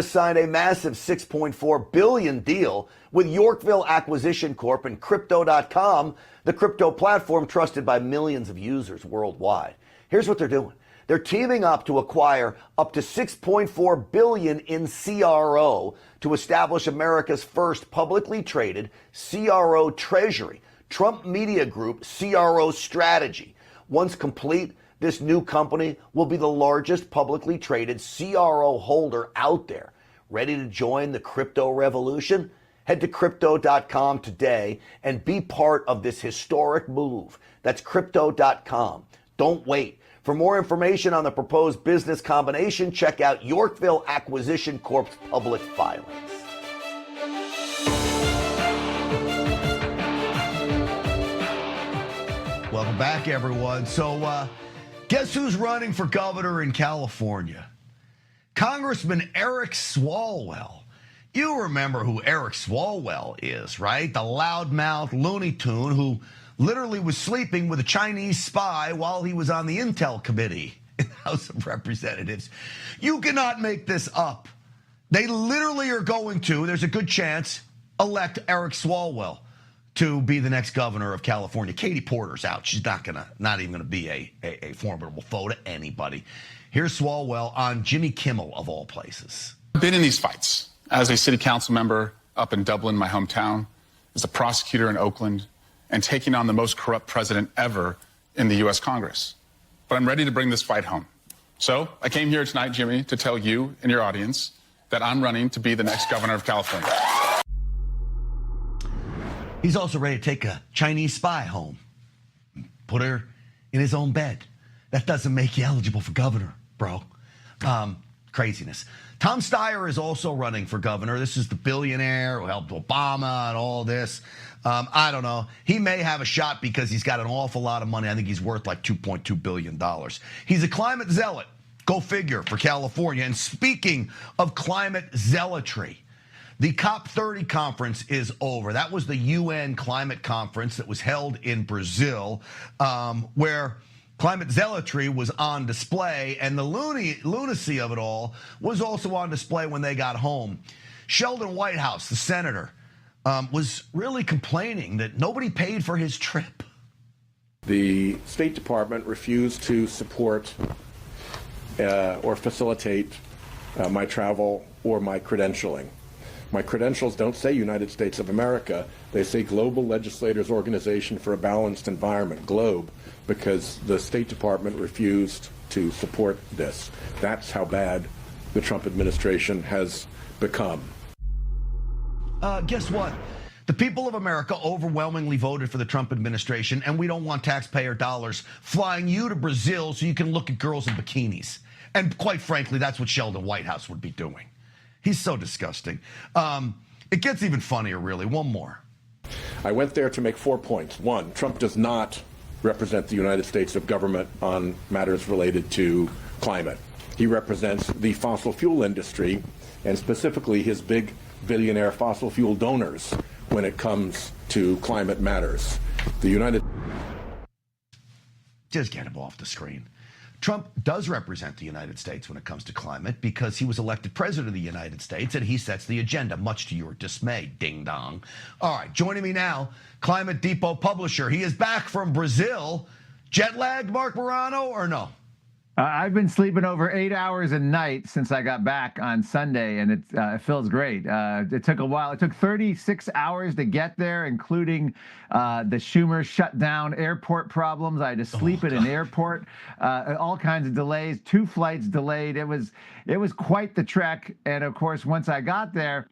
signed a massive $6.4 billion deal with Yorkville Acquisition Corp and Crypto.com, the crypto platform trusted by millions of users worldwide. Here's what they're doing. They're teaming up to acquire up to $6.4 billion in CRO to establish America's first publicly traded CRO treasury, Trump Media Group CRO strategy. Once complete, this new company will be the largest publicly traded CRO holder out there. Ready to join the crypto revolution? Head to crypto.com today and be part of this historic move. That's crypto.com. Don't wait. For more information on the proposed business combination, check out Yorkville Acquisition Corp's public filings. Welcome back, everyone. So, guess who's running for governor in California? Congressman Eric Swalwell. You remember who Eric Swalwell is, right? The loudmouth Looney Tune who literally was sleeping with a Chinese spy while he was on the Intel Committee in the House of Representatives. You cannot make this up. They literally are going to, there's a good chance, elect Eric Swalwell to be the next governor of California. Katie Porter's out. She's not even gonna be a formidable foe to anybody. Here's Swalwell on Jimmy Kimmel, of all places. I've been in these fights as a city council member up in Dublin, my hometown, as a prosecutor in Oakland, and taking on the most corrupt president ever in the U.S. Congress. But I'm ready to bring this fight home. So I came here tonight, Jimmy, to tell you and your audience that I'm running to be the next governor of California. He's also ready to take a Chinese spy home, put her in his own bed. That doesn't make you eligible for governor, bro. Craziness. Tom Steyer is also running for governor. This is the billionaire who helped Obama and all this. I don't know. He may have a shot because he's got an awful lot of money. I think he's worth like $2.2 billion. He's a climate zealot. Go figure, for California. And speaking of climate zealotry, the COP30 conference is over. That was the UN climate conference that was held in Brazil, where climate zealotry was on display, and the lunacy of it all was also on display when they got home. Sheldon Whitehouse, the senator, was really complaining that nobody paid for his trip. The State Department refused to support or facilitate my travel or my credentialing. My credentials don't say United States of America. They say Global Legislators Organization for a Balanced Environment, GLOBE, because the State Department refused to support this. That's how bad the Trump administration has become. Guess what? The people of America overwhelmingly voted for the Trump administration, and we don't want taxpayer dollars flying you to Brazil so you can look at girls in bikinis. And quite frankly, that's what Sheldon Whitehouse would be doing. He's so disgusting. It gets even funnier, really. One more. I went there to make 4 points. One, Trump does not represent the United States of government on matters related to climate. He represents the fossil fuel industry, and specifically his big billionaire fossil fuel donors when it comes to climate matters. The United... Just get him off the screen. Trump does represent the United States when it comes to climate because he was elected president of the United States and he sets the agenda, much to your dismay, ding dong. All right, joining me now, Climate Depot publisher. He is back from Brazil. Jet lagged, Mark Morano, or no? I've been sleeping over 8 hours a night since I got back on Sunday, and it feels great. It took a while. It took 36 hours to get there, including the Schumer shutdown airport problems. I had to sleep at an airport, all kinds of delays, 2 flights delayed. It was quite the trek. And of course, once I got there,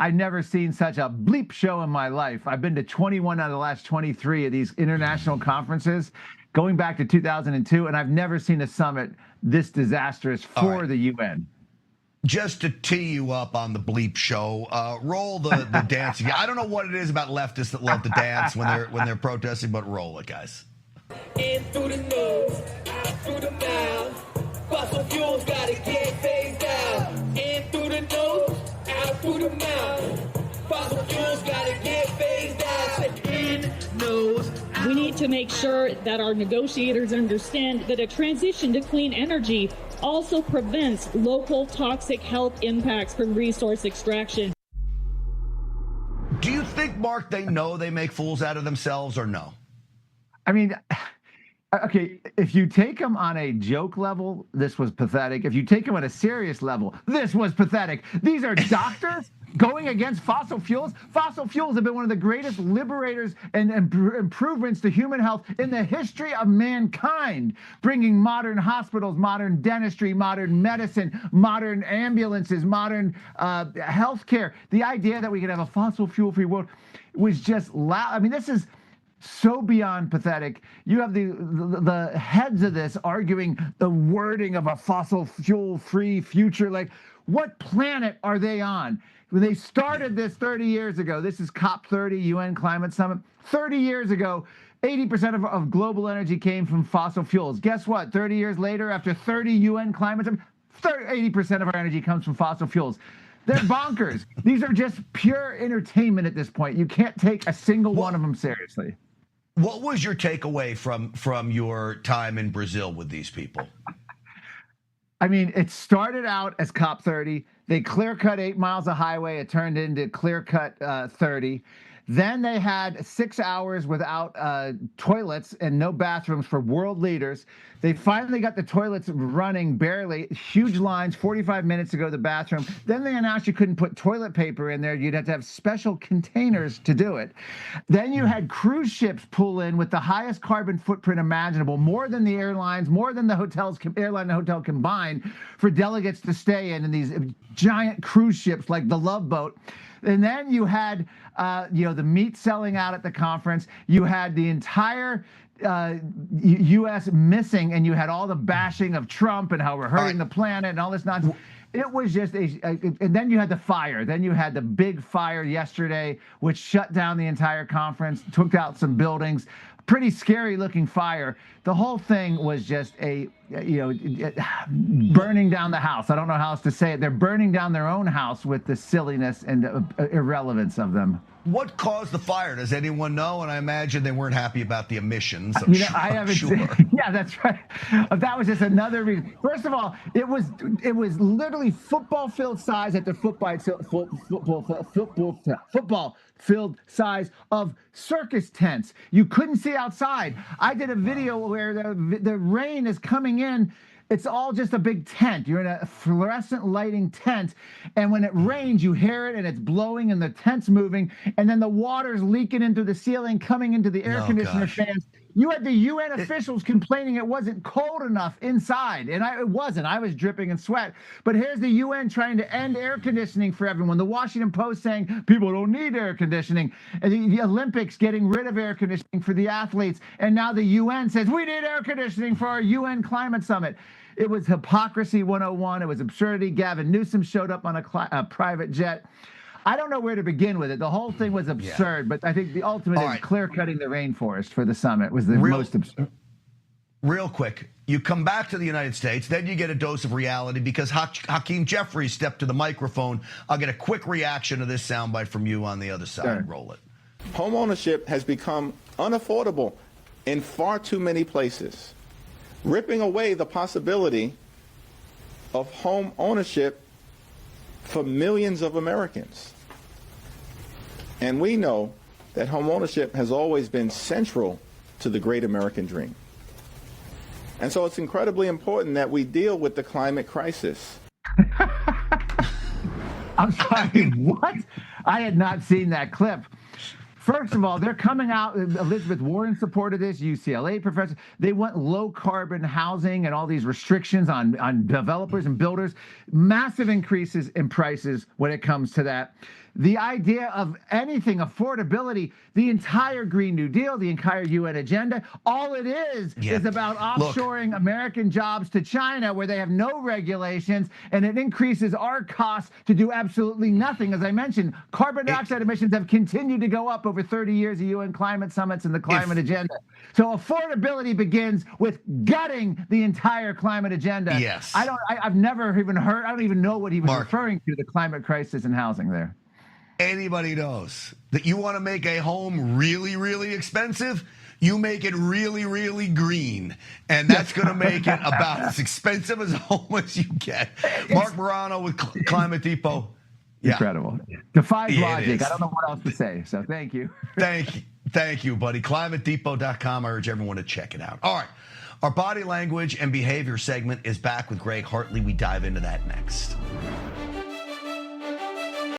I'd never seen such a bleep show in my life. I've been to 21 out of the last 23 of these international conferences, going back to 2002, and I've never seen a summit this disastrous for the UN. Just to tee you up on the bleep show, roll the dance again. I don't know what it is about leftists that love to dance when they're protesting, but roll it, guys. In through the nose, out through the mouth. Fossil fuels gotta get phased out. In through the nose, out through the mouth. Fossil fuels gotta get phased out. In nose. We need to make sure that our negotiators understand that a transition to clean energy also prevents local toxic health impacts from resource extraction. Do you think, Mark, they know they make fools out of themselves or no? I mean, okay, if you take them on a joke level, this was pathetic. If you take them on a serious level, this was pathetic. These are doctors going against fossil fuels. Fossil fuels have been one of the greatest liberators and improvements to human health in the history of mankind, bringing modern hospitals, modern dentistry, modern medicine, modern ambulances, modern healthcare. The idea that we could have a fossil fuel-free world was just loud. I mean, this is so beyond pathetic. You have the heads of this arguing the wording of a fossil fuel-free future. Like, what planet are they on? When they started this 30 years ago, this is COP30 UN Climate Summit. 30 years ago, 80% of global energy came from fossil fuels. Guess what? 30 years later, after 30 UN Climate Summit, 80% of our energy comes from fossil fuels. They're bonkers. These are just pure entertainment at this point. You can't take a single one of them seriously. What was your takeaway from your time in Brazil with these people? I mean, it started out as COP30. They clear-cut 8 miles of highway. It turned into clear-cut 30. Then they had 6 hours without toilets and no bathrooms for world leaders. They finally got the toilets running barely. Huge lines, 45 minutes to go to the bathroom. Then they announced you couldn't put toilet paper in there. You'd have to have special containers to do it. Then you had cruise ships pull in with the highest carbon footprint imaginable, more than the airlines, more than the hotels, airline and hotel combined, for delegates to stay in these giant cruise ships like the Love Boat. And then you had, the meat selling out at the conference. You had the entire U.S. missing, and you had all the bashing of Trump and how we're hurting the planet and all this nonsense. It was just and then you had the fire. Then you had the big fire yesterday, which shut down the entire conference, took out some buildings. Pretty scary looking fire. The whole thing was just burning down the house. I don't know how else to say it. They're burning down their own house with the silliness and irrelevance of them. What caused the fire? Does anyone know? And I imagine they weren't happy about the emissions. I haven't seen. Yeah, that's right. That was just another reason. First of all, it was literally football field size at the football field size of circus tents. You couldn't see outside. I did a video where the rain is coming in. It's all just a big tent. You're in a fluorescent lighting tent, and when it rains, you hear it, and it's blowing, and the tent's moving, and then the water's leaking into the ceiling, coming into the air conditioner fans. You had the UN officials complaining it wasn't cold enough inside, and it wasn't. I was dripping in sweat. But here's the UN trying to end air conditioning for everyone. The Washington Post saying people don't need air conditioning. And the Olympics getting rid of air conditioning for the athletes. And now the UN says we need air conditioning for our UN climate summit. It was hypocrisy 101. It was absurdity. Gavin Newsom showed up on a private jet. I don't know where to begin with it. The whole thing was absurd, but I think the ultimate is clear-cutting the rainforest for the summit was the most absurd. Real quick, you come back to the United States, then you get a dose of reality because Hakeem Jeffries stepped to the microphone. I'll get a quick reaction to this soundbite from you on the other side. Sure. Roll it. Home ownership has become unaffordable in far too many places, ripping away the possibility of home ownership for millions of Americans. And we know that home ownership has always been central to the great American dream. And so it's incredibly important that we deal with the climate crisis. I'm sorry, what? I had not seen that clip. First of all, they're coming out. Elizabeth Warren supported this, UCLA professor. They want low carbon housing and all these restrictions on developers and builders. Massive increases in prices when it comes to that. The idea of anything, affordability, the entire Green New Deal, the entire UN agenda, all it is about offshoring American jobs to China where they have no regulations, and it increases our costs to do absolutely nothing. As I mentioned, carbon dioxide emissions have continued to go up over 30 years of UN climate summits and the climate agenda. So affordability begins with gutting the entire climate agenda. Yes. I've never even heard, I don't even know what he was referring to, the climate crisis and housing there. Anybody knows that you want to make a home really, really expensive? you make it really, really green, and that's going to make it about as expensive as home as you get. Mark Morano with Climate Depot. Yeah. Incredible. Defies Yeah, it logic. is. I don't know what else to say, so thank you. Thank you, buddy. ClimateDepot.com. I urge everyone to check it out. All right. Our body language and behavior segment is back with Greg Hartley. We dive into that next.